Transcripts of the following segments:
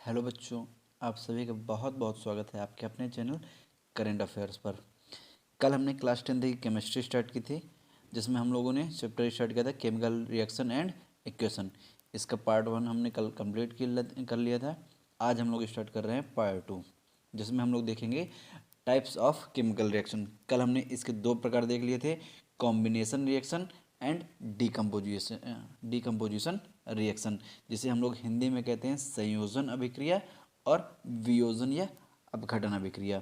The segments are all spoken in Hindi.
हेलो बच्चों, आप सभी का बहुत बहुत स्वागत है आपके अपने चैनल करेंट अफेयर्स पर। कल हमने क्लास 10 की केमिस्ट्री स्टार्ट की थी, जिसमें हम लोगों ने चैप्टर स्टार्ट किया था केमिकल रिएक्शन एंड इक्वेशन। इसका पार्ट 1 हमने कल कंप्लीट कर लिया था। आज हम लोग स्टार्ट कर रहे हैं पार्ट 2, जिसमें हम लोग देखेंगे टाइप्स ऑफ केमिकल रिएक्शन। कल हमने इसके दो प्रकार देख लिए थे, combination reaction and decomposition reaction, जिसे हम लोग हिंदी में कहते हैं संयोजन अभिक्रिया और वियोजन या अपघटन अभिक्रिया।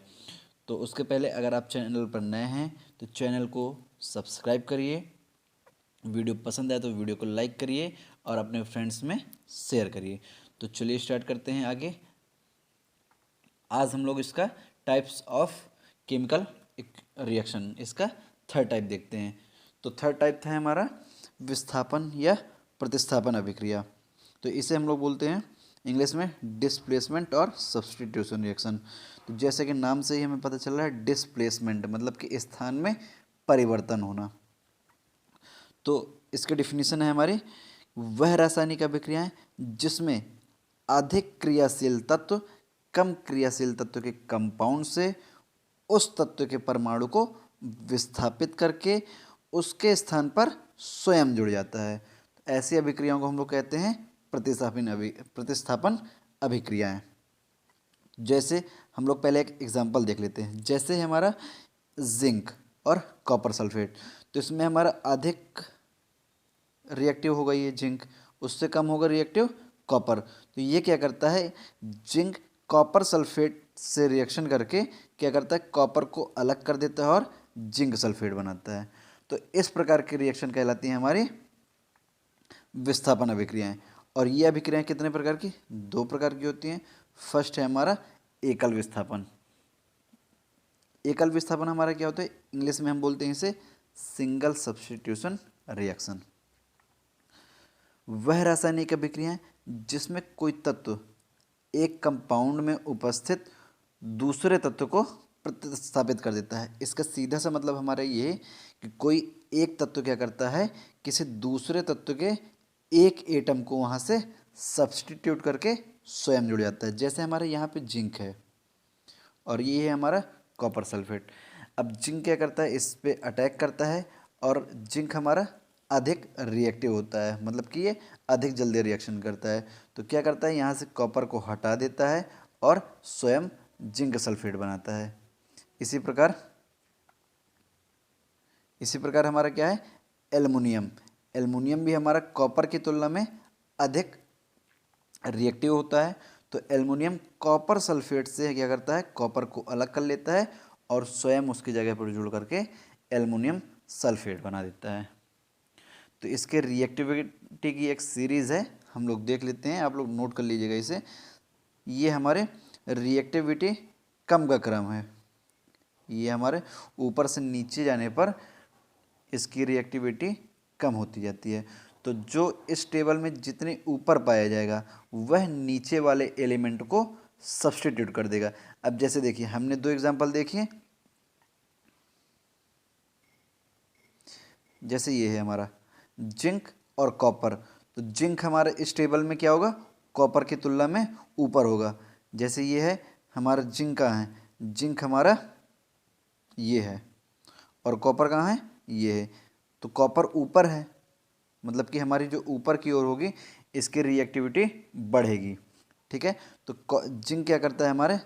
तो उसके पहले अगर आप चैनल पर नए हैं तो चैनल को सब्सक्राइब करिए, वीडियो पसंद आए तो वीडियो को लाइक करिए और अपने फ्रेंड्स में शेयर करिए। तो चलिए स्टार्ट करते हैं आगे। आज हम लोग इसका टाइप्स ऑफ केमिकल रिएक्शन, इसका थर्ड टाइप देखते हैं। तो थर्ड टाइप था हमारा विस्थापन या प्रतिस्थापन अभिक्रिया। तो इसे हम लोग बोलते हैं इंग्लिश में डिस्प्लेसमेंट और सब्स्टिट्यूशन रिएक्शन। तो जैसे कि नाम से ही हमें पता चल रहा है, डिस्प्लेसमेंट मतलब कि स्थान में परिवर्तन होना। तो इसकी डिफिनीशन है हमारी, वह रासायनिक अभिक्रियाएं जिसमें अधिक क्रियाशील तत्व कम क्रियाशील तत्व के कंपाउंड से उस तत्व के परमाणु को विस्थापित करके उसके स्थान पर स्वयं जुड़ जाता है। तो ऐसी अभिक्रियाओं को हम लोग कहते हैं प्रतिस्थापन अभिक्रियाएं। जैसे हम लोग पहले एक एग्जांपल देख लेते हैं। जैसे हमारा जिंक और कॉपर सल्फेट, तो इसमें हमारा अधिक रिएक्टिव होगा ये जिंक, उससे कम होगा रिएक्टिव कॉपर। तो ये क्या करता है, जिंक कॉपर सल्फेट से रिएक्शन करके क्या करता है, कॉपर को अलग कर देता है और जिंक सल्फेट बनाता है। तो इस प्रकार की रिएक्शन कहलाती हैं हमारी विस्थापन अभिक्रियाएं। और ये अभिक्रियाएं कितने प्रकार की, दो प्रकार की होती हैं। फर्स्ट है हमारा एकल विस्थापन। एकल विस्थापन हमारा क्या होता है, इंग्लिश में हम बोलते हैं इसे सिंगल सब्स्टिट्यूशन रिएक्शन। वह रासायनिक अभिक्रियाएं जिसमें कोई तत्व एक कंपाउंड में उपस्थित दूसरे तत्व को प्रतिस्थापित कर देता है। इसका सीधा सा मतलब हमारा ये है कि कोई एक तत्व क्या करता है, किसी दूसरे तत्व के एक एटम को वहाँ से सब्स्टिट्यूट करके स्वयं जुड़ जाता है। जैसे हमारे यहाँ पे जिंक है और ये है हमारा कॉपर सल्फेट। अब जिंक क्या करता है, इस पे अटैक करता है और जिंक हमारा अधिक रिएक्टिव होता है, मतलब कि ये अधिक जल्दी रिएक्शन करता है। तो क्या करता है, यहाँ से कॉपर को हटा देता है और स्वयं जिंक सल्फेट बनाता है। इसी प्रकार हमारा क्या है, एल्युमिनियम। एल्युमिनियम भी हमारा कॉपर की तुलना में अधिक रिएक्टिव होता है। तो एल्युमिनियम कॉपर सल्फेट से क्या करता है, कॉपर को अलग कर लेता है और स्वयं उसकी जगह पर जुड़ करके एल्युमिनियम सल्फेट बना देता है। तो इसके रिएक्टिविटी की एक सीरीज़ है, हम लोग देख लेते हैं, आप लोग नोट कर लीजिएगा इसे। ये हमारे रिएक्टिविटी कम का क्रम है। ये हमारे ऊपर से नीचे जाने पर इसकी रिएक्टिविटी कम होती जाती है। तो जो इस टेबल में जितने ऊपर पाया जाएगा वह नीचे वाले एलिमेंट को सब्स्टिट्यूट कर देगा। अब जैसे देखिए, हमने दो एग्जांपल देखिए। जैसे ये है हमारा जिंक और कॉपर, तो जिंक हमारा इस टेबल में क्या होगा, कॉपर की तुलना में ऊपर होगा। जैसे ये है हमारा जिंक कहाँ है, जिंक हमारा ये है और कॉपर कहाँ है, ये है। तो कॉपर ऊपर है, मतलब कि हमारी जो ऊपर की ओर होगी इसकी रिएक्टिविटी बढ़ेगी। ठीक है, तो जिंक क्या करता है, हमारे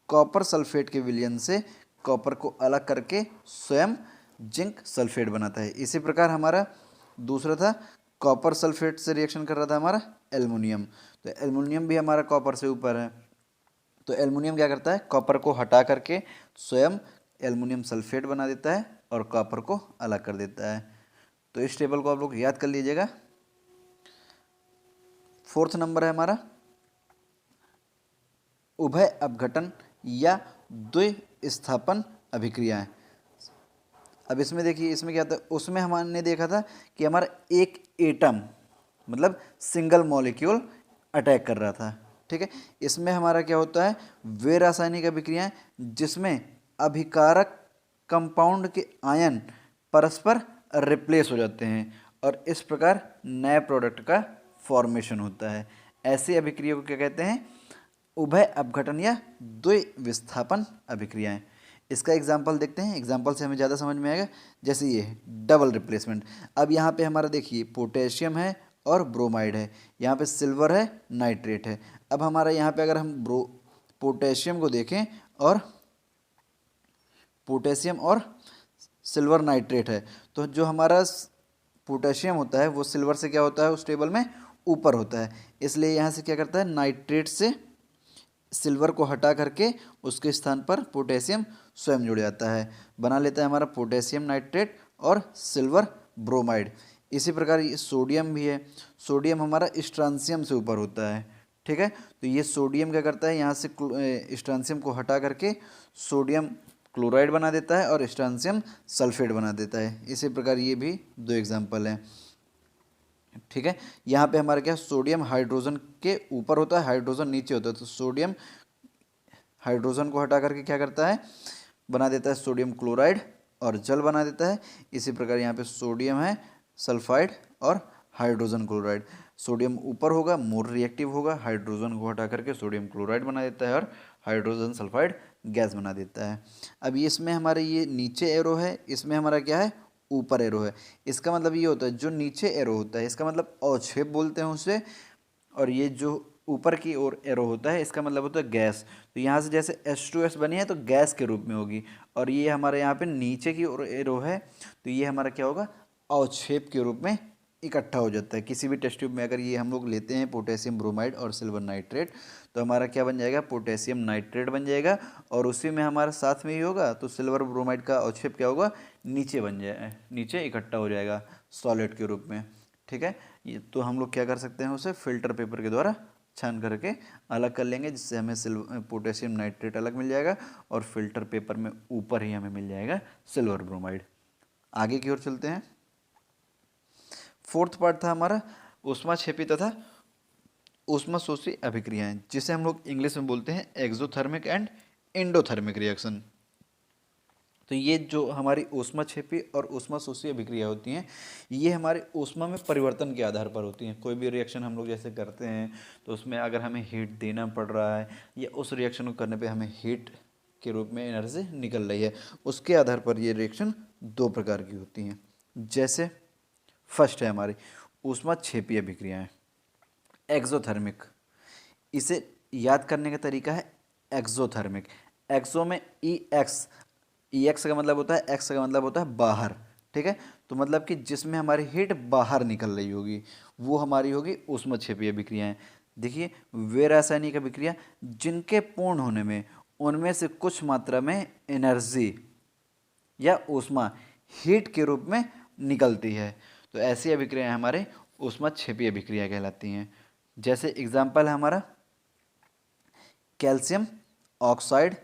कॉपर सल्फेट के विलयन से कॉपर को अलग करके स्वयं जिंक सल्फेट बनाता है। इसी प्रकार हमारा दूसरा था, कॉपर सल्फेट से रिएक्शन कर रहा था हमारा एल्युमिनियम। तो एल्युमिनियम भी हमारा कॉपर से ऊपर है। तो एल्युमिनियम क्या करता है, कॉपर को हटा करके स्वयं एल्युमिनियम सल्फेट बना देता है और कॉपर को अलग कर देता है। तो इस टेबल को आप लोग याद कर लीजिएगा। फोर्थ नंबर है हमारा उभय अपघटन या द्विस्थापन अभिक्रियाएं। अब इसमें देखिए, इसमें क्या था, उसमें हमने देखा था कि हमारा एक एटम मतलब सिंगल मॉलिक्यूल अटैक कर रहा था। ठीक है, इसमें हमारा क्या होता है, वे रासायनिक अभिक्रियाएं जिसमें अभिकारक कंपाउंड के आयन परस्पर रिप्लेस हो जाते हैं और इस प्रकार नए प्रोडक्ट का फॉर्मेशन होता है। ऐसी अभिक्रिया को क्या कहते हैं, उभय अपघटन या द्विविस्थापन अभिक्रियाएं। इसका एग्जाम्पल देखते हैं, एग्जाम्पल से हमें ज़्यादा समझ में आएगा। जैसे ये है डबल रिप्लेसमेंट। अब यहाँ पे हमारा देखिए पोटेशियम है और ब्रोमाइड है, यहाँ पे सिल्वर है, नाइट्रेट है। अब हमारा यहाँ पे अगर हम पोटेशियम को देखें और पोटेशियम और सिल्वर नाइट्रेट है, तो जो हमारा पोटेशियम होता है वो सिल्वर से क्या होता है उस टेबल में ऊपर होता है, इसलिए यहाँ से क्या करता है नाइट्रेट से सिल्वर को हटा करके उसके स्थान पर पोटेशियम स्वयं जुड़ जाता है, बना लेता है हमारा पोटेशियम नाइट्रेट और सिल्वर ब्रोमाइड। इसी प्रकार ये सोडियम भी है, सोडियम हमारा स्ट्रांसियम से ऊपर होता है, ठीक है। तो ये सोडियम क्या करता है यहाँ से स्ट्रांसियम को हटा करके सोडियम क्लोराइड बना देता है और स्ट्रांसियम सल्फेट बना देता है। इसी प्रकार ये भी दो एग्जाम्पल हैं, ठीक है। यहाँ पे हमारा क्या सोडियम हाइड्रोजन के ऊपर होता है, हाइड्रोजन नीचे होता है, तो सोडियम हाइड्रोजन को हटा करके क्या करता है बना देता है सोडियम क्लोराइड और जल बना देता है। इसी प्रकार यहाँ पे सोडियम है सल्फाइड और हाइड्रोजन क्लोराइड, सोडियम ऊपर होगा मोर रिएक्टिव होगा, हाइड्रोजन को हटा करके सोडियम क्लोराइड बना देता है और हाइड्रोजन सल्फाइड गैस बना देता है। अब इसमें हमारे ये नीचे एरो है, इसमें हमारा क्या है ऊपर एरो है। इसका मतलब ये होता है जो नीचे एरो होता है इसका मतलब अवक्षेप बोलते हैं उसे, और ये जो ऊपर की ओर एरो होता है इसका मतलब होता है गैस। तो यहाँ से जैसे H2S बनी है तो गैस के रूप में होगी, और ये हमारे यहाँ पे नीचे की ओर एरो है तो ये हमारा क्या होगा अवक्षेप के रूप में इकट्ठा हो जाता है। किसी भी टेस्ट ट्यूब में अगर ये हम लोग लेते हैं पोटेशियम ब्रोमाइड और सिल्वर नाइट्रेट तो हमारा क्या बन जाएगा पोटेशियम नाइट्रेट बन जाएगा, और उसी में हमारा साथ में ही होगा तो सिल्वर ब्रोमाइड का अवक्षेप क्या होगा नीचे बन जाए, नीचे इकट्ठा हो जाएगा सॉलिड के रूप में, ठीक है। ये तो हम लोग क्या कर सकते हैं उसे फिल्टर पेपर के द्वारा छान करके अलग कर लेंगे, जिससे हमें पोटेशियम नाइट्रेट अलग मिल जाएगा और फिल्टर पेपर में ऊपर ही हमें मिल जाएगा सिल्वर ब्रोमाइड। आगे की ओर चलते हैं। फोर्थ पार्ट था हमारा ऊष्माक्षेपी तथा ऊष्माशोषी अभिक्रियाएं, जिसे हम लोग इंग्लिश में बोलते हैं एक्सोथर्मिक एंड एंडोथर्मिक रिएक्शन। तो ये जो हमारी ऊष्माक्षेपी और ऊष्माशोषी अभिक्रिया होती हैं ये हमारे ऊष्मा में परिवर्तन के आधार पर होती हैं। कोई भी रिएक्शन हम लोग जैसे करते हैं तो उसमें अगर हमें हीट देना पड़ रहा है या उस रिएक्शन को करने पे हमें हीट के रूप में एनर्जी निकल रही है, उसके आधार पर ये रिएक्शन दो प्रकार की होती हैं। जैसे फर्स्ट है हमारी ऊष्माक्षेपी अभिक्रियाएं एक्सोथर्मिक, इसे याद करने का तरीका है एक्सोथर्मिक। एक्सो में ई एक्स का मतलब होता है, एक्स का मतलब होता है बाहर, ठीक है। तो मतलब कि जिसमें हमारी हीट बाहर निकल रही होगी वो हमारी होगी ऊष्माक्षेपी अभिक्रियाएं। देखिए वे रासायनिक अभिक्रिया जिनके पूर्ण होने में उनमें से कुछ मात्रा में एनर्जी या ऊष्मा हीट के रूप में निकलती है, तो ऐसी अभिक्रियाएं हमारे ऊष्माक्षेपी अभिक्रिया कहलाती हैं। जैसे एग्जाम्पल है हमारा कैल्शियम ऑक्साइड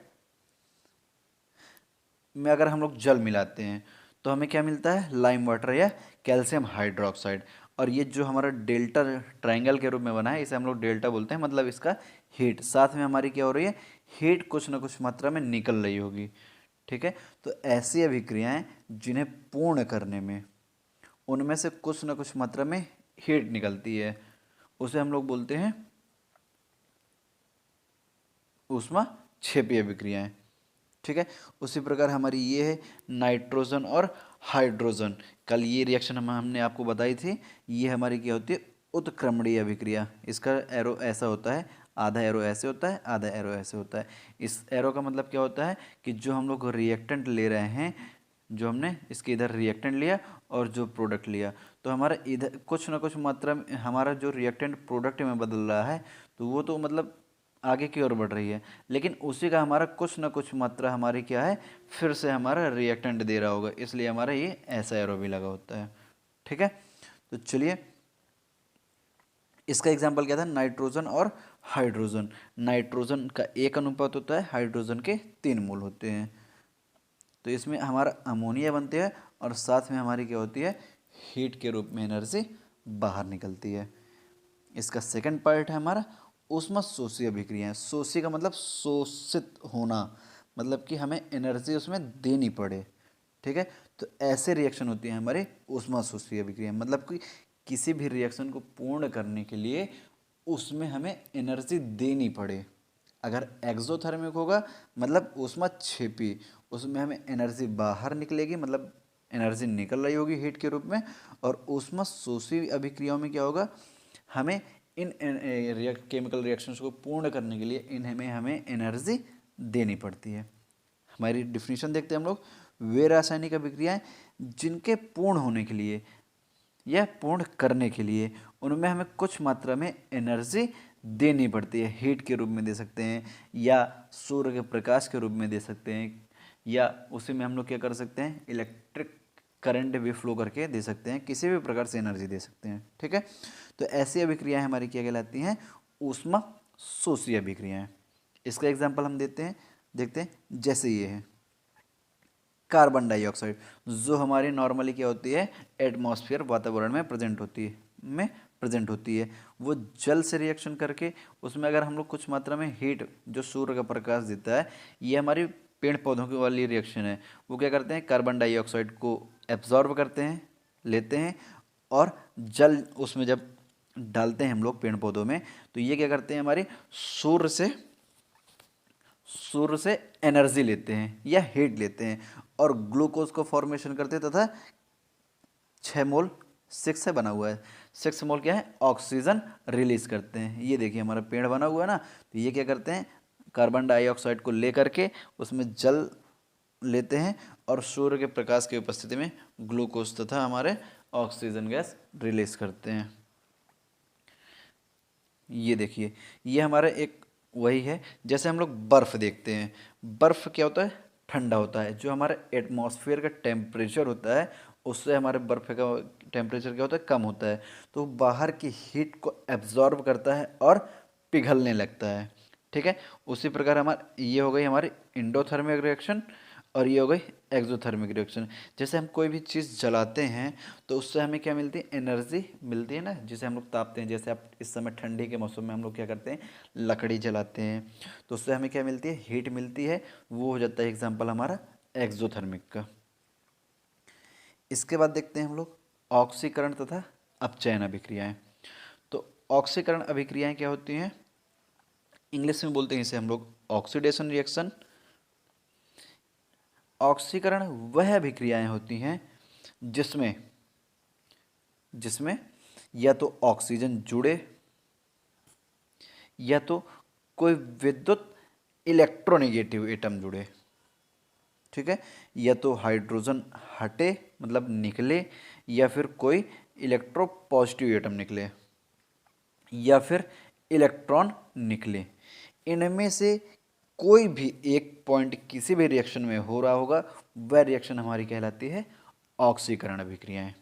में अगर हम लोग जल मिलाते हैं तो हमें क्या मिलता है लाइम वाटर या कैल्शियम हाइड्रोक्साइड, और ये जो हमारा डेल्टा ट्रायंगल के रूप में बना है इसे हम लोग डेल्टा बोलते हैं, मतलब इसका हीट साथ में हमारी क्या हो रही है हीट कुछ ना कुछ मात्रा में निकल रही होगी, ठीक है। तो ऐसी अभिक्रियाएं जिन्हें पूर्ण करने में उनमें से कुछ ना कुछ मात्रा में हीट निकलती है उसे हम लोग बोलते हैं ऊष्माक्षेपी अभिक्रियाएं, ठीक है। उसी प्रकार हमारी ये है नाइट्रोजन और हाइड्रोजन, कल ये रिएक्शन हमने आपको बताई थी, ये हमारी क्या होती है उत्क्रमणीय अभिक्रिया। इसका एरो ऐसा होता है, आधा एरो ऐसे होता है आधा एरो ऐसे होता है। इस एरो का मतलब क्या होता है कि जो हम लोग रिएक्टेंट ले रहे हैं, जो हमने इसके इधर रिएक्टेंट लिया और जो प्रोडक्ट लिया, तो हमारा इधर कुछ ना कुछ मात्रा में हमारा जो रिएक्टेंट प्रोडक्ट में बदल रहा है तो वो तो मतलब आगे की ओर बढ़ रही है, लेकिन उसी का हमारा कुछ ना कुछ मात्रा हमारी क्या है फिर से हमारा रिएक्टेंट दे रहा होगा, इसलिए हमारा ये ऐसा एरो भी लगा होता है, ठीक है। तो चलिए इसका एग्जाम्पल क्या था नाइट्रोजन और हाइड्रोजन। नाइट्रोजन का 1 अनुपात होता है, हाइड्रोजन के 3 मोल होते हैं। तो इसमें हमारा अमोनिया बनते हैं और साथ में हमारी क्या होती है हीट के रूप में एनर्जी बाहर निकलती है। इसका सेकंड पार्ट है हमारा ऊष्माशोषी अभिक्रियाएं। शोषी का मतलब शोषित होना, मतलब कि हमें एनर्जी उसमें देनी पड़े, ठीक है। तो ऐसे रिएक्शन होती है हमारे ऊष्माशोषी अभिक्रिया, मतलब कि किसी भी रिएक्शन को पूर्ण करने के लिए उसमें हमें एनर्जी देनी पड़े, अगर एक्सोथर्मिक होगा मतलब ऊष्मा छिपी, उसमें हमें एनर्जी बाहर निकलेगी, मतलब एनर्जी निकल रही होगी हीट के रूप में। और ऊष्मा शोषी अभिक्रियाओं में क्या होगा, हमें इन केमिकल रिएक्शंस को पूर्ण करने के लिए इनमें हमें एनर्जी देनी पड़ती है। हमारी डिफिनीशन देखते हैं हम लोग, वे रासायनिक अभिक्रियाएं जिनके पूर्ण होने के लिए या पूर्ण करने के लिए उनमें हमें कुछ मात्रा में एनर्जी देनी पड़ती है, हीट के रूप में दे सकते हैं या सूर्य के प्रकाश के रूप में दे सकते हैं, या उसी में हम लोग क्या कर सकते हैं, इलेक्ट्रिक करंट भी फ्लो करके दे सकते हैं, किसी भी प्रकार से एनर्जी दे सकते हैं। ठीक है, तो ऐसी अभिक्रियाएं हमारी क्या कहलाती हैं, ऊष्मा शोषी अभिक्रियाएं। इसका एग्जाम्पल हम देखते हैं, जैसे ये है कार्बन डाइऑक्साइड, जो हमारी नॉर्मली क्या होती है, एटमॉस्फेयर वातावरण में प्रेजेंट होती है। वो जल से रिएक्शन करके उसमें अगर हम लोग कुछ मात्रा में हीट जो सूर्य का प्रकाश देता है, ये हमारी पेड़ पौधों की वाली रिएक्शन है, वो क्या करते हैं, कार्बन डाइऑक्साइड को एब्जॉर्ब करते हैं, लेते हैं, और जल उसमें जब डालते हैं हम लोग पेड़ पौधों में, तो ये क्या करते हैं, हमारी सूर्य से एनर्जी लेते हैं या हीट लेते हैं और ग्लूकोज को फॉर्मेशन करते हैं, तथा 6 मोल 6 से बना हुआ है, 6 मोल क्या है, ऑक्सीजन रिलीज करते हैं। ये देखिए हमारा पेड़ बना हुआ है ना, तो ये क्या करते हैं, कार्बन डाइऑक्साइड को ले करके उसमें जल लेते हैं और सूर्य के प्रकाश की उपस्थिति में ग्लूकोज तथा हमारे ऑक्सीजन गैस रिलीज करते हैं। ये देखिए, ये हमारा एक वही है, जैसे हम लोग बर्फ़ देखते हैं, बर्फ़ क्या होता है, ठंडा होता है, जो हमारे एटमॉस्फेयर का टेम्परेचर होता है उससे हमारे बर्फ़ का टेम्परेचर क्या होता है, कम होता है, तो बाहर की हीट को एब्जॉर्ब करता है और पिघलने लगता है। ठीक है, उसी प्रकार हमारा ये हो गई हमारी इंडोथर्मिक रिएक्शन, और ये हो गई एक्सोथर्मिक रिएक्शन। जैसे हम कोई भी चीज़ जलाते हैं तो उससे हमें क्या मिलती है, एनर्जी मिलती है ना, जिसे हम लोग तापते हैं। जैसे आप इस समय ठंडी के मौसम में हम लोग क्या करते हैं, लकड़ी जलाते हैं, तो उससे हमें क्या मिलती है, हीट मिलती है, वो हो जाता है एग्जाम्पल हमारा एक्सोथर्मिक का। इसके बाद देखते हैं हम लोग ऑक्सीकरण तथा अपचयन अभिक्रियाएं। तो ऑक्सीकरण अभिक्रियाएं क्या होती हैं, इंग्लिश में बोलते हैं इसे हम लोग ऑक्सीडेशन रिएक्शन। ऑक्सीकरण वह अभिक्रियाएं होती हैं जिसमें जिसमें या तो ऑक्सीजन जुड़े या तो कोई विद्युत इलेक्ट्रोनेगेटिव एटम जुड़े। ठीक है, या तो हाइड्रोजन हटे मतलब निकले, या फिर कोई इलेक्ट्रो पॉजिटिव एटम निकले, या फिर इलेक्ट्रॉन निकले। इनमें से कोई भी एक पॉइंट किसी भी रिएक्शन में हो रहा होगा, वह रिएक्शन हमारी कहलाती है ऑक्सीकरण अभिक्रियाएं।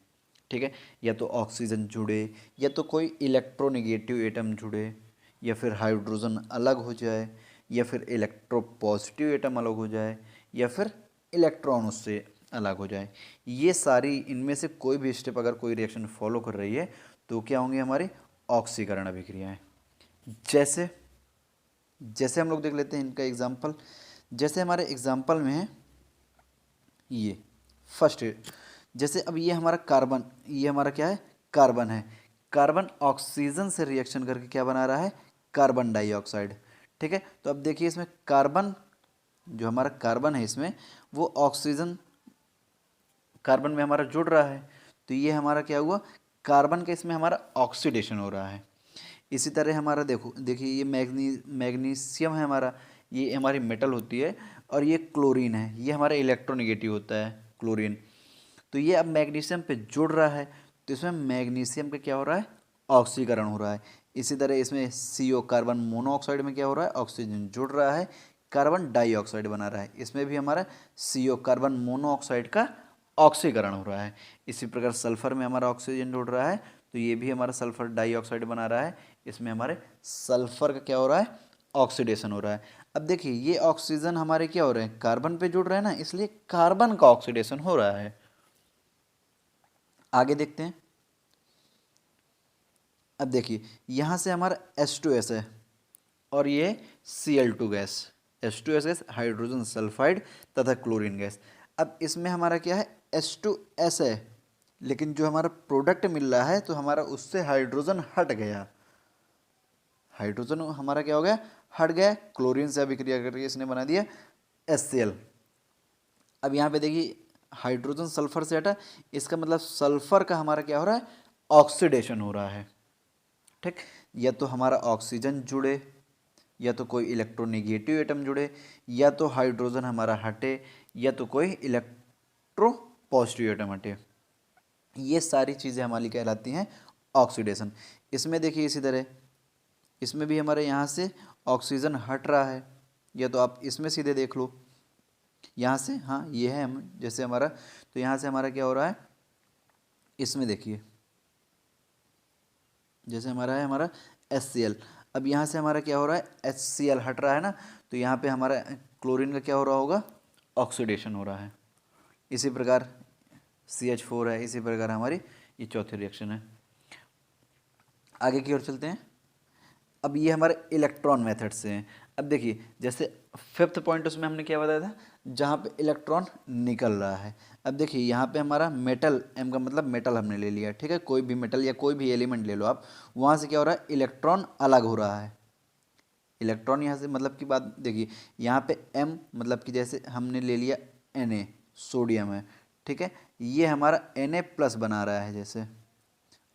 ठीक है, या तो ऑक्सीजन जुड़े, या तो कोई इलेक्ट्रोनेगेटिव एटम जुड़े, या फिर हाइड्रोजन अलग हो जाए, या फिर इलेक्ट्रो पॉजिटिव एटम अलग हो जाए, या फिर इलेक्ट्रॉन उससे अलग हो जाए। ये सारी इनमें से कोई भी स्टेप अगर कोई रिएक्शन फॉलो कर रही है तो क्या होंगी हमारी ऑक्सीकरण अभिक्रियाएं। जैसे जैसे हम लोग देख लेते हैं इनका एग्जाम्पल। जैसे हमारे एग्जाम्पल में है ये फर्स्ट, जैसे अब ये हमारा कार्बन, ये हमारा क्या है, कार्बन है। कार्बन ऑक्सीजन से रिएक्शन करके क्या बना रहा है, कार्बन डाइऑक्साइड। ठीक है, तो अब देखिए इसमें कार्बन, जो हमारा कार्बन है इसमें वो ऑक्सीजन कार्बन में हमारा जुड़ रहा है, तो ये हमारा क्या हुआ, कार्बन के इसमें हमारा ऑक्सीडेशन हो रहा है। इसी तरह हमारा देखिए ये मैग्नीशियम है हमारा, ये हमारी मेटल होती है, और ये क्लोरीन है, ये हमारा इलेक्ट्रोनेगेटिव होता है क्लोरीन। तो ये अब मैग्नीशियम पे जुड़ रहा है, तो इसमें मैग्नीशियम का क्या हो रहा है, ऑक्सीकरण हो रहा है। इसी तरह इसमें CO कार्बन मोनोऑक्साइड में क्या हो रहा है, ऑक्सीजन जुड़ रहा है, कार्बन डाइऑक्साइड बना रहा है, इसमें भी हमारा CO कार्बन मोनोऑक्साइड का ऑक्सीकरण हो रहा है। इसी प्रकार सल्फर में हमारा ऑक्सीजन जुड़ रहा है, तो ये भी हमारा सल्फर डाइऑक्साइड बना रहा है, इसमें हमारे सल्फर का क्या हो रहा है, ऑक्सीडेशन हो रहा है। अब देखिए ये ऑक्सीजन हमारे क्या हो रहे हैं, कार्बन पे जुड़ रहे हैं ना, इसलिए कार्बन का ऑक्सीडेशन हो रहा है। आगे देखते हैं। अब देखिए यहाँ से हमारा H2S है और ये Cl2 gas, H2S gas hydrogen sulphide तथा क्लोरीन गैस। अब इसमें हमारा क्या है, H2S है, लेकिन जो हमारा प्रोडक्ट मिल रहा है तो हमारा उससे हाइड्रोजन हट गया, हाइड्रोजन हमारा क्या हो गया, हट गया, क्लोरीन से अभिक्रिया करके इसने बना दिया HCl। अब यहाँ पे देखिए हाइड्रोजन सल्फर से हटा, इसका मतलब सल्फर का हमारा क्या हो रहा है, ऑक्सीडेशन हो रहा है। ठीक, या तो हमारा ऑक्सीजन जुड़े, या तो कोई इलेक्ट्रोनेगेटिव एटम जुड़े, या तो हाइड्रोजन हमारा हटे, या तो कोई इलेक्ट्रो पॉजिटिव एटम हटे। ये सारी चीज़ें हमारी कहलाती हैं ऑक्सीडेशन। इसमें देखिए इसी तरह इसमें भी हमारे यहाँ से ऑक्सीजन हट रहा है, या तो आप इसमें सीधे देख लो यहाँ से, हाँ ये है हम जैसे हमारा, तो यहाँ से हमारा क्या हो रहा है, इसमें देखिए जैसे हमारा है हमारा HCl। अब यहाँ से हमारा क्या हो रहा है, HCl हट रहा है ना, तो यहाँ पे हमारा क्लोरीन का क्या हो रहा होगा, ऑक्सीडेशन हो रहा है। इसी प्रकार CH4 है, इसी प्रकार हमारी ये चौथी रिएक्शन है। आगे की ओर चलते हैं। अब ये हमारे इलेक्ट्रॉन मेथड से हैं। अब देखिए जैसे फिफ्थ पॉइंट उसमें हमने क्या बताया था, जहाँ पे इलेक्ट्रॉन निकल रहा है। अब देखिए यहाँ पे हमारा मेटल, एम का मतलब मेटल हमने ले लिया, ठीक है, कोई भी मेटल या कोई भी एलिमेंट ले लो आप, वहाँ से क्या हो रहा है, इलेक्ट्रॉन अलग हो रहा है। इलेक्ट्रॉन यहाँ से मतलब की बात देखिए, यहाँ पे M मतलब कि जैसे हमने ले लिया Na, सोडियम है, ठीक है, ये हमारा Na प्लस बना रहा है जैसे,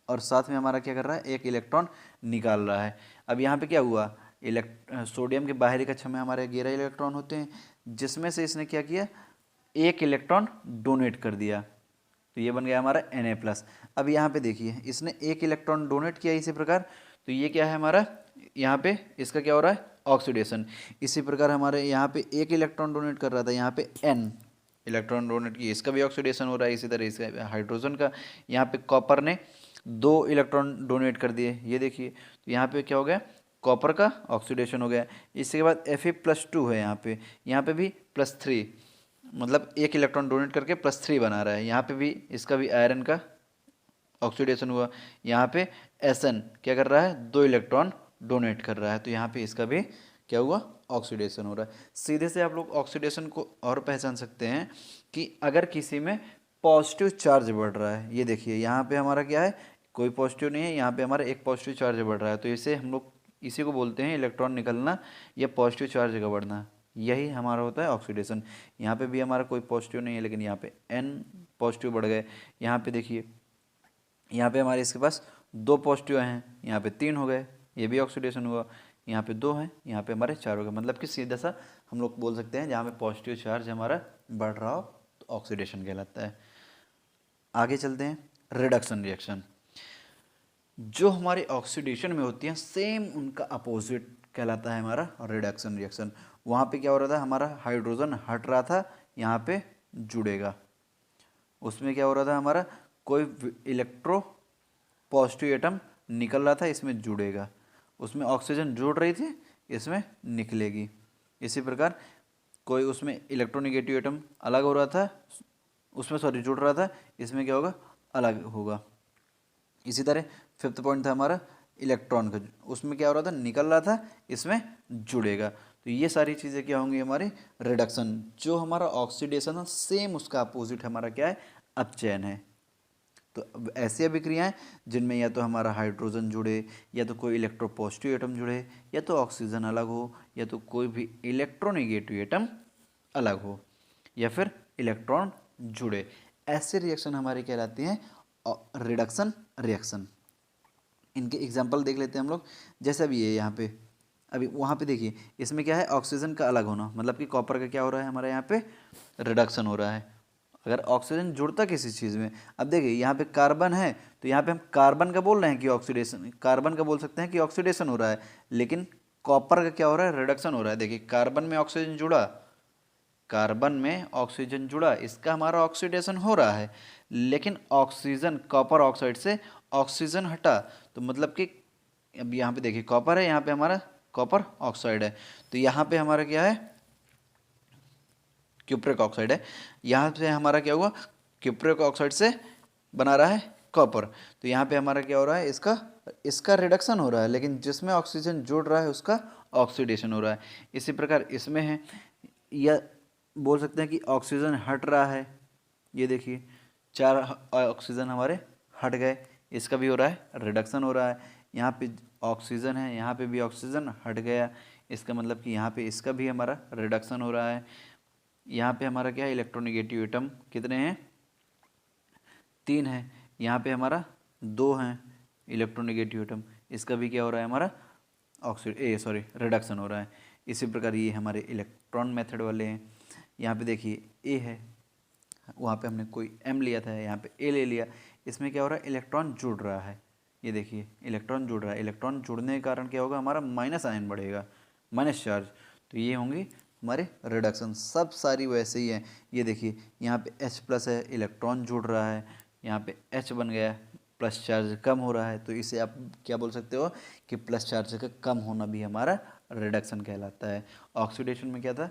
और साथ में हमारा क्या कर रहा है, एक इलेक्ट्रॉन निकाल रहा है। अब यहाँ पे क्या हुआ, सोडियम के बाहरी कक्षा में हमारे 11 इलेक्ट्रॉन होते हैं, जिसमें से इसने क्या किया, एक इलेक्ट्रॉन डोनेट कर दिया, तो ये बन गया हमारा Na+। अब यहाँ पे देखिए इसने एक इलेक्ट्रॉन डोनेट किया इसी प्रकार, तो ये क्या है हमारा, यहाँ पे इसका क्या हो रहा है, ऑक्सीडेशन। इसी प्रकार हमारे यहाँ पे एक इलेक्ट्रॉन डोनेट कर रहा था, यहाँ पे N इलेक्ट्रॉन डोनेट किया, इसका भी ऑक्सीडेशन हो रहा है। इसी तरह इसका हाइड्रोजन का, यहाँ पे कॉपर ने 2 इलेक्ट्रॉन डोनेट कर दिए, ये देखिए, तो यहाँ पे क्या हो गया, कॉपर का ऑक्सीडेशन हो गया। इसके बाद Fe+2 है यहाँ पे भी +3, मतलब एक इलेक्ट्रॉन डोनेट करके +3 बना रहा है। यहाँ पे भी इसका भी आयरन का ऑक्सीडेशन हुआ। यहाँ पे Sn क्या कर रहा है, 2 इलेक्ट्रॉन डोनेट कर रहा है, तो यहाँ पे इसका भी क्या हुआ, ऑक्सीडेशन हो रहा है। सीधे से आप लोग ऑक्सीडेशन को और पहचान सकते हैं कि अगर किसी में पॉजिटिव चार्ज बढ़ रहा है, ये देखिए यहाँ पे हमारा क्या है, कोई पॉजिटिव नहीं है, यहाँ पे हमारा एक पॉजिटिव चार्ज बढ़ रहा है, तो इसे हम लोग इसी को बोलते हैं इलेक्ट्रॉन निकलना या पॉजिटिव चार्ज का बढ़ना, यही हमारा होता है ऑक्सीडेशन। यहाँ पे भी हमारा कोई पॉजिटिव नहीं है, लेकिन यहाँ पे N पॉजिटिव बढ़ गए। यहाँ पे देखिए यहाँ पे हमारे इसके पास 2 पॉजिटिव हैं, यहाँ पे 3 हो गए, ये भी ऑक्सीडेशन हुआ। यहाँ पे 2 हैं, यहाँ पे हमारे 4 हो गए, मतलब कि सीधा सा हम लोग बोल सकते हैं जहाँ पे पॉजिटिव चार्ज हमारा बढ़ रहा हो तो ऑक्सीडेशन कहलाता है। आगे चलते हैं, रिडक्शन रिएक्शन। जो हमारे ऑक्सीडेशन में होती हैं सेम उनका अपोजिट कहलाता है हमारा रिडक्शन रिएक्शन। वहाँ पे क्या हो रहा था, हमारा हाइड्रोजन हट रहा था, यहाँ पे जुड़ेगा। उसमें क्या हो रहा था, हमारा कोई इलेक्ट्रो पॉजिटिव एटम निकल रहा था, इसमें जुड़ेगा। उसमें ऑक्सीजन जुड़ रही थी, इसमें निकलेगी। इसी प्रकार कोई उसमें इलेक्ट्रोनेगेटिव एटम अलग हो रहा था, उसमें सॉरी जुड़ रहा था, इसमें क्या होगा, अलग होगा। इसी तरह फिफ्थ पॉइंट था हमारा इलेक्ट्रॉन का, उसमें क्या हो रहा था, निकल रहा था, इसमें जुड़ेगा। तो ये सारी चीज़ें क्या होंगी, हमारी रिडक्शन। जो हमारा ऑक्सीडेशन है सेम उसका अपोजिट हमारा क्या है, अपचयन है। तो अब ऐसी अभिक्रियाएं जिनमें या तो हमारा हाइड्रोजन जुड़े, या तो कोई इलेक्ट्रोपॉजिटिव एटम जुड़े, या तो ऑक्सीजन अलग हो, या तो कोई भी इलेक्ट्रोनेगेटिव एटम अलग हो, या फिर इलेक्ट्रॉन जुड़े, ऐसे रिएक्शन हमारी कहलाती हैं रिडक्शन रिएक्शन। इनके एग्जाम्पल देख लेते हैं हम लोग। जैसे अभी ये यहाँ पे, अभी वहाँ पे देखिए इसमें क्या है, ऑक्सीजन का अलग होना, मतलब कि कॉपर का क्या हो रहा है, हमारे यहाँ पे रिडक्शन हो रहा है। अगर ऑक्सीजन जुड़ता किसी चीज़ में, अब देखिए यहाँ पे कार्बन है, तो यहाँ पे हम कार्बन का बोल रहे हैं कि ऑक्सीडेशन, कार्बन का बोल सकते हैं कि ऑक्सीडेशन हो रहा है, लेकिन कॉपर का क्या हो रहा है, रिडक्शन हो रहा है। देखिए कार्बन में ऑक्सीजन जुड़ा, कार्बन में ऑक्सीजन जुड़ा, इसका हमारा ऑक्सीडेशन हो रहा है, लेकिन ऑक्सीजन कॉपर ऑक्साइड से ऑक्सीजन हटा, तो मतलब कि अब यहाँ पे देखिए कॉपर है, यहाँ पे हमारा कॉपर ऑक्साइड है, तो यहाँ पे हमारा क्या है, क्यूप्रिक ऑक्साइड है, यहाँ पे हमारा क्या हुआ, क्यूप्रिक ऑक्साइड से बना रहा है कॉपर, तो यहाँ पे हमारा क्या हो रहा है, इसका रिडक्शन हो रहा है, लेकिन जिसमें ऑक्सीजन जुड़ रहा है उसका ऑक्सीडेशन हो रहा है। इसी प्रकार इसमें है, या बोल सकते हैं कि ऑक्सीजन हट रहा है, ये देखिए 4 ऑक्सीजन हमारे हट गए, इसका भी हो रहा है रिडक्शन हो रहा है। यहाँ पे ऑक्सीजन है, यहाँ पे भी ऑक्सीजन हट गया, इसका मतलब कि यहाँ पे इसका भी हमारा रिडक्शन हो रहा है। यहाँ पे हमारा क्या है, इलेक्ट्रोनेगेटिव एटम कितने हैं, 3 है। यहाँ पे हमारा 2 हैं इलेक्ट्रोनेगेटिव एटम, इसका भी क्या हो रहा है हमारा रिडक्शन हो रहा है। इसी प्रकार ये हमारे इलेक्ट्रॉन मेथड वाले हैं। यहाँ पे देखिए ए है, वहाँ पे हमने कोई एम लिया था, यहाँ पे ए ले लिया, इसमें क्या हो रहा है, इलेक्ट्रॉन जुड़ रहा है। ये देखिए इलेक्ट्रॉन जुड़ रहा है, इलेक्ट्रॉन जुड़ने के कारण क्या होगा, हमारा माइनस आयन बढ़ेगा, माइनस चार्ज। तो ये होंगे हमारे रिडक्शन, सब सारी वैसे ही हैं। ये देखिए यहाँ पे H प्लस है, इलेक्ट्रॉन जुड़ रहा है, यहाँ पे H बन गया, प्लस चार्ज कम हो रहा है, तो इसे आप क्या बोल सकते हो कि प्लस चार्ज का कम होना भी हमारा रिडक्शन कहलाता है। ऑक्सीडेशन में क्या था,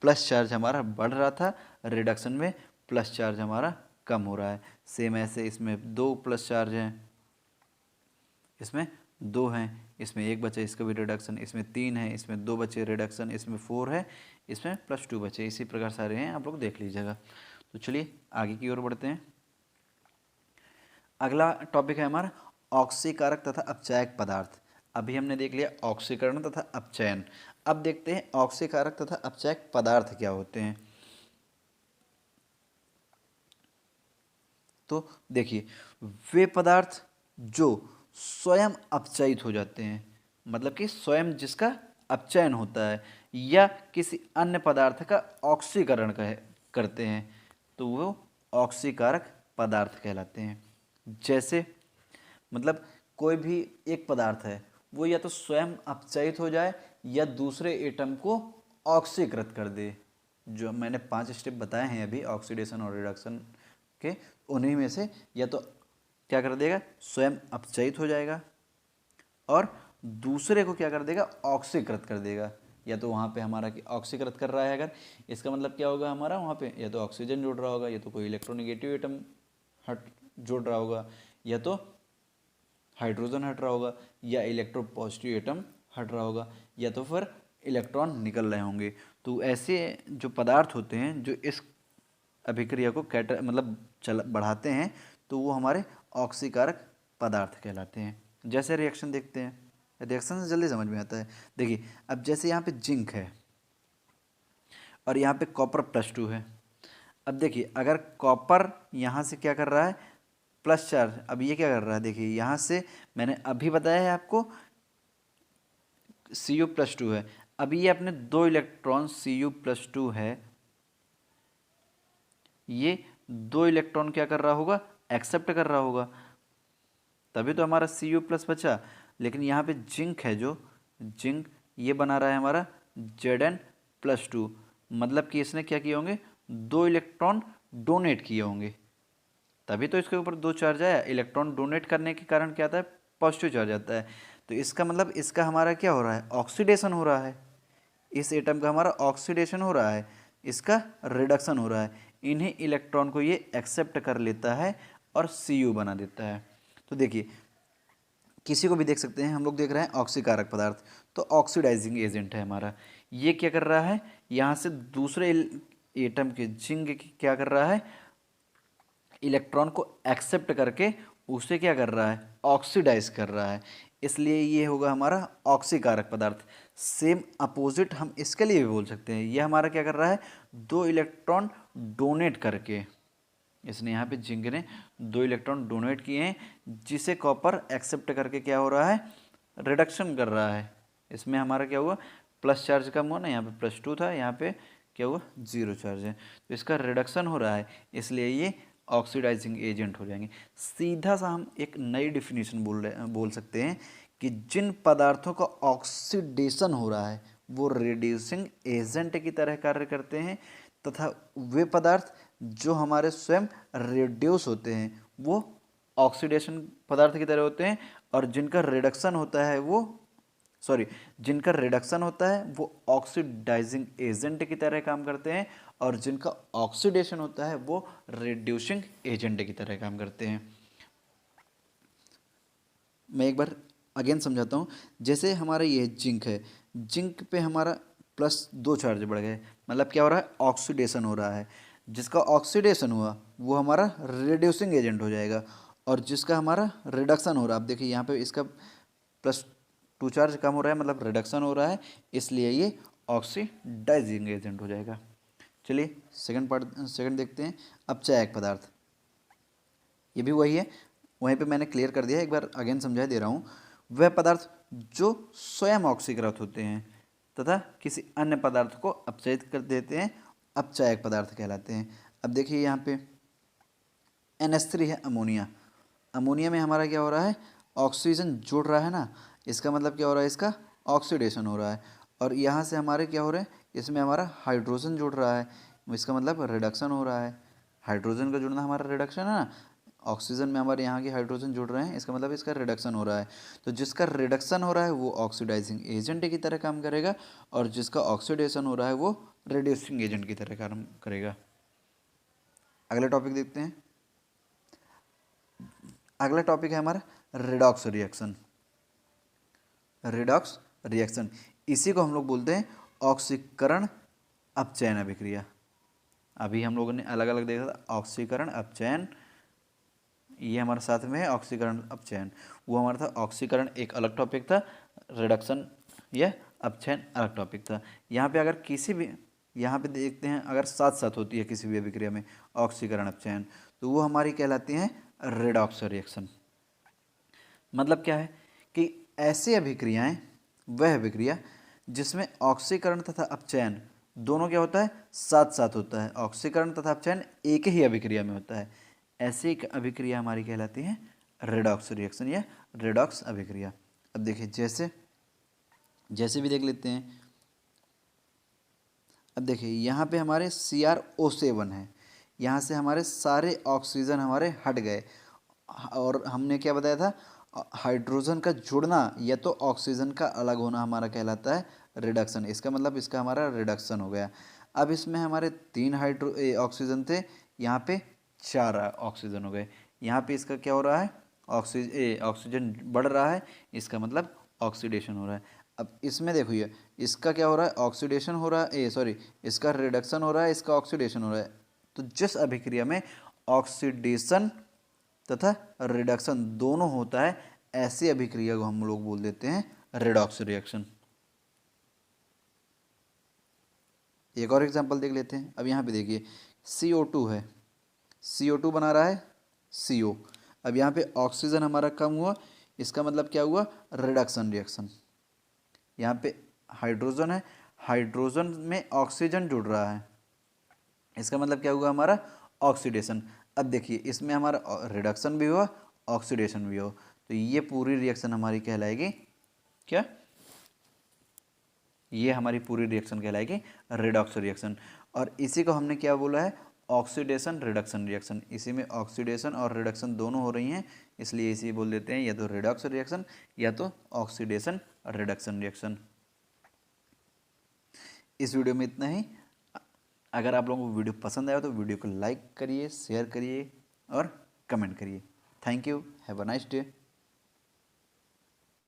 प्लस चार्ज हमारा बढ़ रहा था, रिडक्शन में प्लस चार्ज हमारा कम हो रहा है। सेम ऐसे इसमें 2 प्लस चार्ज हैं, इसमें 2 हैं, इसमें 1 बचे, इसका भी रिडक्शन, इसमें 3 है, इसमें 2 बचे रिडक्शन, इसमें 4 है, इसमें +2 बचे। इसी प्रकार सारे हैं, आप लोग देख लीजिएगा। तो चलिए आगे की ओर बढ़ते हैं। अगला टॉपिक है हमारा ऑक्सीकारक तथा अपचायक पदार्थ। अभी हमने देख लिया ऑक्सीकरण तथा अपचयन, अब देखते हैं ऑक्सीकारक तथा अपचायक पदार्थ क्या होते हैं। तो देखिए वे पदार्थ जो स्वयं अपचयित हो जाते हैं, मतलब कि स्वयं जिसका अपचयन होता है, या किसी अन्य पदार्थ का ऑक्सीकरण करते हैं, तो वो ऑक्सीकारक पदार्थ कहलाते हैं। जैसे मतलब कोई भी एक पदार्थ है, वो या तो स्वयं अपचयित हो जाए या दूसरे एटम को ऑक्सीकृत कर दे। जो मैंने 5 स्टेप बताए हैं अभी ऑक्सीडेशन और रिडक्शन के, उन्हीं में से या तो क्या कर देगा, स्वयं अपचयित हो जाएगा, और दूसरे को क्या कर देगा, ऑक्सीकृत कर देगा। या तो वहाँ पे हमारा कि ऑक्सीकृत कर रहा है अगर, इसका मतलब क्या होगा हमारा, वहाँ पे या तो ऑक्सीजन जुड़ रहा होगा, या तो कोई इलेक्ट्रोनेगेटिव एटम जुड़ रहा होगा, या तो हाइड्रोजन हट रहा होगा, या इलेक्ट्रो पॉजिटिव एटम हट रहा होगा, या तो फिर इलेक्ट्रॉन निकल रहे होंगे। तो ऐसे जो पदार्थ होते हैं जो इस अभिक्रिया को बढ़ाते हैं, तो वो हमारे ऑक्सीकारक पदार्थ कहलाते हैं। जैसे रिएक्शन देखते हैं, रिएक्शन से जल्दी समझ में आता है। देखिए अब जैसे यहाँ पे जिंक है और यहाँ पे कॉपर +2 है। अब देखिए अगर कॉपर यहाँ से क्या कर रहा है, प्लस चार्ज, अब ये क्या कर रहा है, देखिए यहाँ से मैंने अभी बताया है आपको Cu+2 है, अभी ये अपने 2 इलेक्ट्रॉन Cu+2 है, ये 2 इलेक्ट्रॉन क्या कर रहा होगा, एक्सेप्ट कर रहा होगा, तभी तो हमारा Cu+ बचा। लेकिन यहाँ पे जिंक है, जो जिंक ये बना रहा है हमारा Zn+2, मतलब कि इसने क्या किए होंगे, 2 इलेक्ट्रॉन डोनेट किए होंगे, तभी तो इसके ऊपर 2 चार्ज आया। इलेक्ट्रॉन डोनेट करने के कारण क्या आता है, पॉजिटिव चार्ज आता है। तो इसका मतलब इसका हमारा क्या हो रहा है, ऑक्सीडेशन हो रहा है, इस एटम का हमारा ऑक्सीडेशन हो रहा है, इसका रिडक्शन हो रहा है। इन्हीं इलेक्ट्रॉन को ये एक्सेप्ट कर लेता है और Cu बना देता है। तो देखिए किसी को भी देख सकते हैं, हम लोग देख रहे हैं ऑक्सीकारक पदार्थ, तो ऑक्सीडाइजिंग एजेंट है हमारा। ये क्या कर रहा है, यहाँ से दूसरे एटम के जिंक क्या कर रहा है, इलेक्ट्रॉन को एक्सेप्ट करके उसे क्या कर रहा है, ऑक्सीडाइज कर रहा है, इसलिए ये होगा हमारा ऑक्सीकारक पदार्थ। सेम अपोजिट हम इसके लिए भी बोल सकते हैं, ये हमारा क्या कर रहा है, 2 इलेक्ट्रॉन डोनेट करके, इसने यहाँ पे जिंक ने 2 इलेक्ट्रॉन डोनेट किए हैं, जिसे कॉपर एक्सेप्ट करके क्या हो रहा है, रिडक्शन कर रहा है। इसमें हमारा क्या हुआ, प्लस चार्ज कम हुआ ना, यहाँ पे +2 था, यहाँ पे क्या हुआ, 0 चार्ज है, तो इसका रिडक्शन हो रहा है, इसलिए ये ऑक्सीडाइजिंग एजेंट हो जाएंगे। सीधा सा हम एक नई डिफिनीशन बोल सकते हैं कि जिन पदार्थों का ऑक्सीडेशन हो रहा है वो रिड्यूसिंग एजेंट की तरह कार्य करते हैं, तथा वे पदार्थ जो हमारे स्वयं रिड्यूस होते हैं वो ऑक्सीडेशन पदार्थ की तरह होते हैं, और जिनका रिडक्शन होता है वो ऑक्सीडाइजिंग एजेंट की तरह काम करते हैं, और जिनका ऑक्सीडेशन होता है वो रिड्यूसिंग एजेंट की तरह काम करते हैं। मैं एक बार अगेन समझाता हूँ। जैसे हमारा ये जिंक है, जिंक पे हमारा +2 चार्ज बढ़ गए, मतलब क्या हो रहा है, ऑक्सीडेशन हो रहा है। जिसका ऑक्सीडेशन हुआ वो हमारा रिड्यूसिंग एजेंट हो जाएगा, और जिसका हमारा रिडक्शन हो रहा है, आप देखिए यहाँ पे इसका टू चार्ज कम हो रहा है मतलब रिडक्शन हो रहा है, इसलिए ये ऑक्सीडाइजिंग एजेंट हो जाएगा। चलिए सेकंड देखते हैं, अपचायक पदार्थ। ये भी वही है, वहीं पे मैंने क्लियर कर दिया है, एक बार अगेन समझा दे रहा हूँ। वह पदार्थ जो स्वयं ऑक्सीकृत होते हैं तथा किसी अन्य पदार्थ को अपचयित कर देते हैं, अपचायक पदार्थ कहलाते हैं। अब देखिए यहाँ पे NH3 है अमोनिया। अमोनिया में हमारा क्या हो रहा है, ऑक्सीजन जुड़ रहा है ना, इसका मतलब क्या हो रहा है, इसका ऑक्सीडेशन हो रहा है। और यहाँ से हमारे क्या हो रहे हैं, इसमें हमारा हाइड्रोजन जुड़ रहा है, इसका मतलब रिडक्शन हो रहा है। हाइड्रोजन का जुड़ना हमारा रिडक्शन है ना, ऑक्सीजन में हमारे यहाँ के हाइड्रोजन जुड़ रहे हैं, इसका मतलब इसका रिडक्शन हो रहा है। तो जिसका रिडक्शन हो रहा है वो ऑक्सीडाइजिंग एजेंट की तरह काम करेगा, और जिसका ऑक्सीडेशन हो रहा है वो रिड्यूसिंग एजेंट की तरह काम करेगा। अगला टॉपिक देखते हैं। अगला टॉपिक है हमारा रिडॉक्स रिएक्शन। रिडॉक्स रिएक्शन, इसी को हम लोग बोलते हैं ऑक्सीकरण अपचयन अभिक्रिया। अभी हम लोगों ने अलग अलग देखा था, ऑक्सीकरण अपचयन, ये हमारे साथ में है ऑक्सीकरण अपचयन। वो हमारा था ऑक्सीकरण एक अलग टॉपिक था, रिडक्शन या अपचयन अलग टॉपिक था। यहाँ पे अगर किसी भी, यहाँ पे देखते हैं अगर साथ साथ होती है किसी भी अभिक्रिया में ऑक्सीकरण अपचयन, तो वो हमारी कहलाती हैं रिडॉक्स रिएक्शन। मतलब क्या है कि ऐसी अभिक्रियाएं, वह अभिक्रिया जिसमें ऑक्सीकरण तथा अपचयन दोनों क्या होता है, साथ साथ होता है। ऑक्सीकरण तथा अपचयन एक ही अभिक्रिया में होता है, ऐसी एक अभिक्रिया हमारी कहलाती है रिडॉक्स रिएक्शन या रिडॉक्स अभिक्रिया। अब देखिए जैसे भी देख लेते हैं। अब देखिए यहाँ पे हमारे CrO7 है, यहाँ से हमारे सारे ऑक्सीजन हमारे हट गए, और हमने क्या बताया था, हाइड्रोजन का जुड़ना या तो ऑक्सीजन का अलग होना हमारा कहलाता है रिडक्शन। इसका मतलब इसका हमारा रिडक्शन हो गया। अब इसमें हमारे 3 ऑक्सीजन थे, यहाँ पे 4 ऑक्सीजन हो गए। यहाँ पे इसका क्या हो रहा है, ऑक्सीजन बढ़ रहा है, इसका मतलब ऑक्सीडेशन हो रहा है। अब इसमें देखो ये, इसका क्या हो रहा है, ऑक्सीडेशन हो रहा है, सॉरी, इसका रिडक्शन हो रहा है, इसका ऑक्सीडेशन हो रहा है। तो जिस अभिक्रिया में ऑक्सीडेशन तथा रिडक्शन दोनों होता है, ऐसी अभिक्रिया को हम लोग बोल देते हैं रिडॉक्स रिएक्शन। एक और एग्जांपल देख लेते हैं। अब यहाँ पे देखिए CO2 है, CO2 बना रहा है CO। अब यहाँ पे ऑक्सीजन हमारा कम हुआ, इसका मतलब क्या हुआ, रिडक्शन रिएक्शन। यहाँ पे हाइड्रोजन है, हाइड्रोजन में ऑक्सीजन जुड़ रहा है, इसका मतलब क्या हुआ, हमारा ऑक्सीडेशन। अब देखिए इसमें हमारा रिडक्शन भी हुआ, ऑक्सीडेशन भी हो, तो ये पूरी रिएक्शन हमारी कहलाएगी क्या, ये हमारी पूरी रिएक्शन कहलाएगी रिडॉक्स रिएक्शन। और इसी को हमने क्या बोला है, ऑक्सीडेशन रिडक्शन रिएक्शन। इसी में ऑक्सीडेशन और रिडक्शन दोनों हो रही हैं, इसलिए इसी बोल देते हैं या तो रिडॉक्स रिएक्शन या तो ऑक्सीडेशन रिडक्शन रिएक्शन। इस वीडियो में इतना ही। अगर आप लोगों को वीडियो पसंद आया तो वीडियो को लाइक करिए, शेयर करिए और कमेंट करिए। Thank you, have a nice day.